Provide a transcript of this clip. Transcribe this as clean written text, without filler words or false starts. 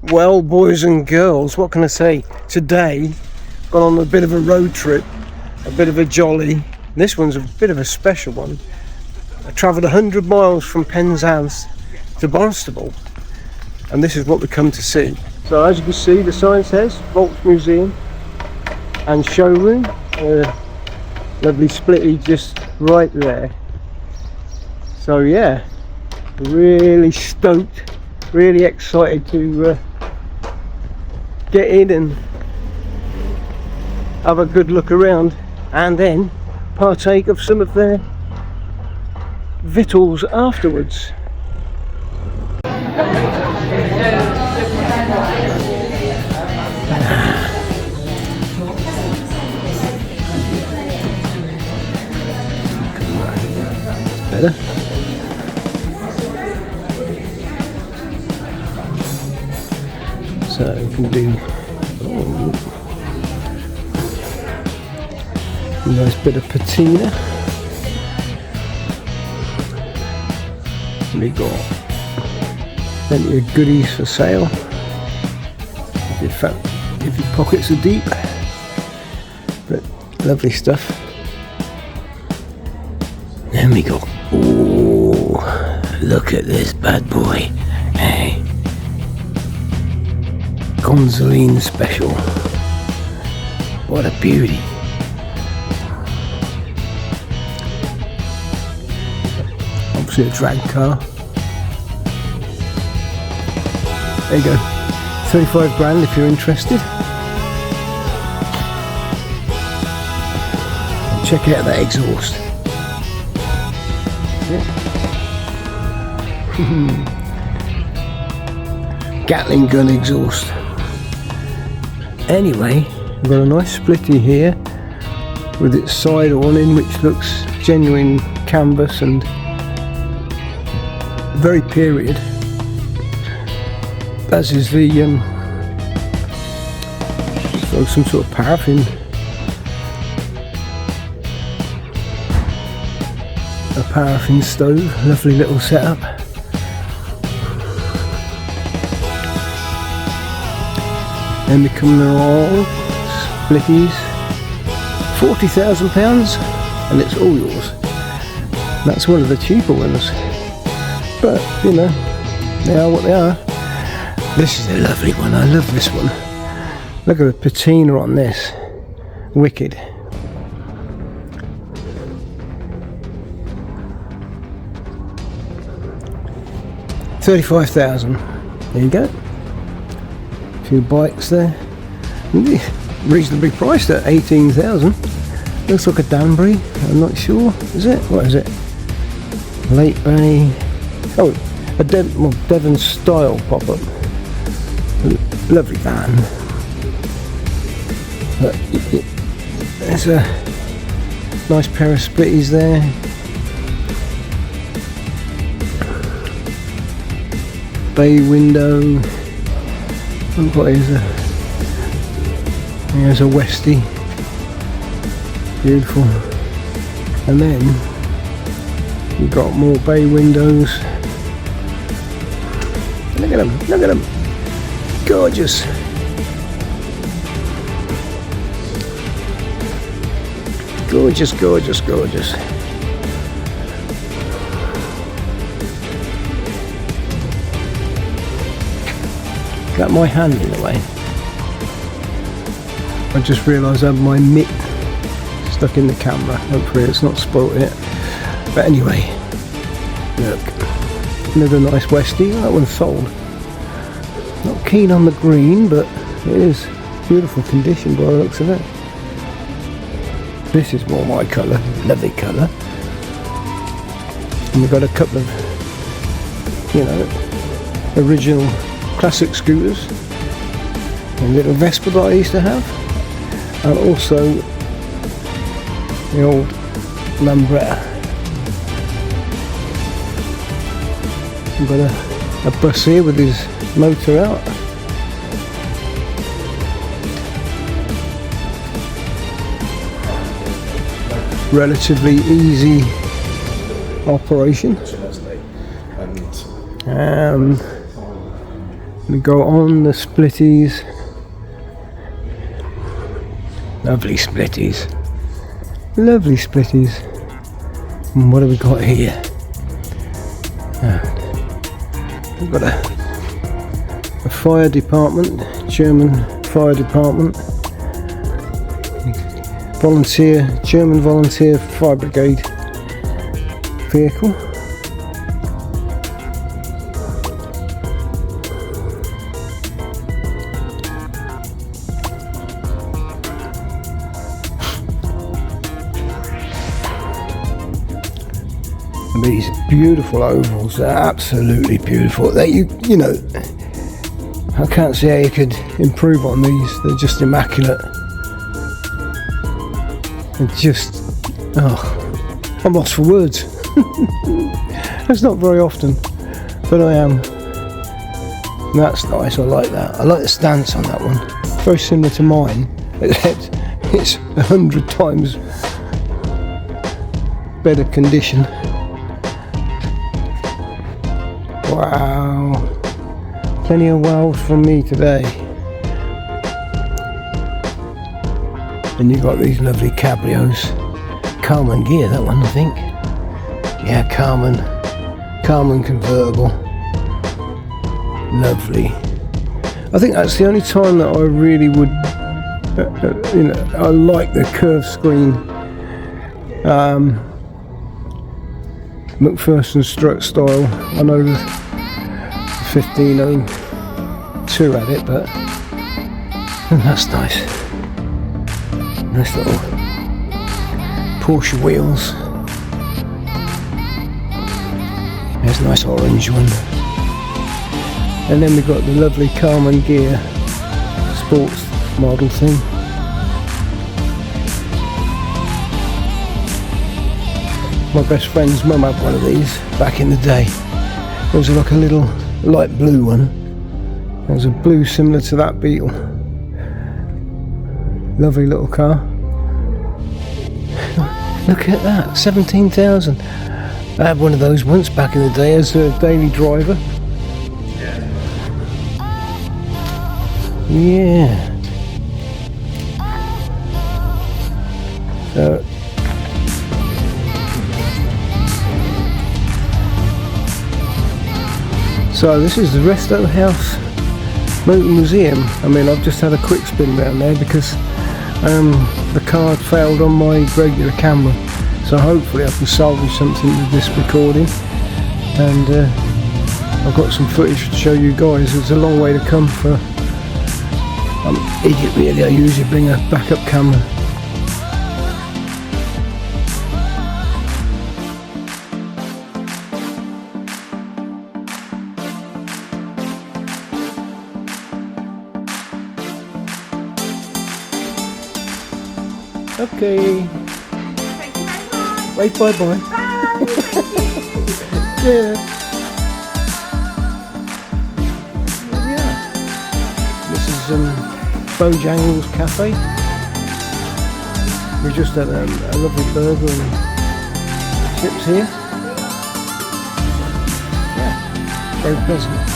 Well, boys and girls, what can I say? Today, gone on a bit of a road trip, a bit of a jolly. This one's a bit of a special one. I travelled 100 miles from Penzance to Barnstaple, and this is what we come to see. So as you can see, the sign says Volks Museum and Showroom. Lovely splitty just right there. So yeah, really stoked, really excited to get in and have a good look around and then partake of some of their victuals afterwards. Better. So we can do a nice bit of patina. We got plenty of goodies for sale. If your pockets are deep, but lovely stuff. Then we go. Oh, look at this bad boy! Hey. Gonzoline special. What a beauty. Obviously a drag car. There you go. 35 grand if you're interested. Check out that exhaust. Gatling gun exhaust. Anyway, we've got a nice splitty here with its side awning, which looks genuine canvas and very period, as is the so some sort of paraffin, a paraffin stove. Lovely little setup. Then we come along, splitties, £40,000, and it's all yours. That's one of the cheaper ones, but you know, they are what they are. This is a lovely one. I love this one. Look at the patina on this. Wicked. £35,000. There you go. A few bikes there. Reasonably priced at 18,000. Looks like a Danbury. I'm not sure. Is it? What is it? Late Bay. Oh, a Devon style pop-up. Lovely van. But there's a nice pair of splitties there. Bay window. And what is there's a Westie. Beautiful. And then you've got more bay windows. Look at them, look at them. Gorgeous. Gorgeous, gorgeous, gorgeous. Got my hand in the way. I just realised I have my mitt stuck in the camera. Hopefully it's not spoilt it. But anyway, look. Another nice Westie. That one's sold. Not keen on the green, but it is beautiful condition by the looks of it. This is more my colour, lovely colour. And we've got a couple of, you know, original classic scooters. A little Vespa that I used to have. And also the old Lambretta. We've got a bus here with his motor out. Relatively easy operation. We go on the splitties. Lovely splitties. Lovely splitties. And what have we got here? We've got a fire department, German fire department. German volunteer fire brigade vehicle. These beautiful ovals, they're absolutely beautiful. You know, I can't see how you could improve on these. They're just immaculate. And just, oh, I'm lost for words. It's not very often, but I am. And that's nice, I like that. I like the stance on that one. Very similar to mine, except it's 100 times better condition. Wow, plenty of wows from me today. And you got these lovely cabrios. Carman gear, that one, I think. Yeah, Carman convertible. Lovely. I think that's the only time that I really would, you know, I like the curved screen. McPherson strut style. I know the 1502 had it, but that's nice. Nice little Porsche wheels. There's a nice orange one. And then we've got the lovely Carman gear sports model thing. My best friend's mum had one of these back in the day. It was like a little light blue one. There was a blue similar to that Beetle. Lovely little car. Look at that, 17,000. I had one of those once back in the day as a daily driver. Yeah. So this is the Restohaus Motor Museum. I mean, I've just had a quick spin around there because the card failed on my regular camera, so hopefully I can salvage something with this recording, and I've got some footage to show you guys. It's a long way to come for, I'm an idiot really, I usually bring a backup camera. Okay. Thank you very much. Right, bye bye. Yeah. Yeah. This is Bojangles Cafe. We just had a lovely burger and chips here. Yeah, very pleasant.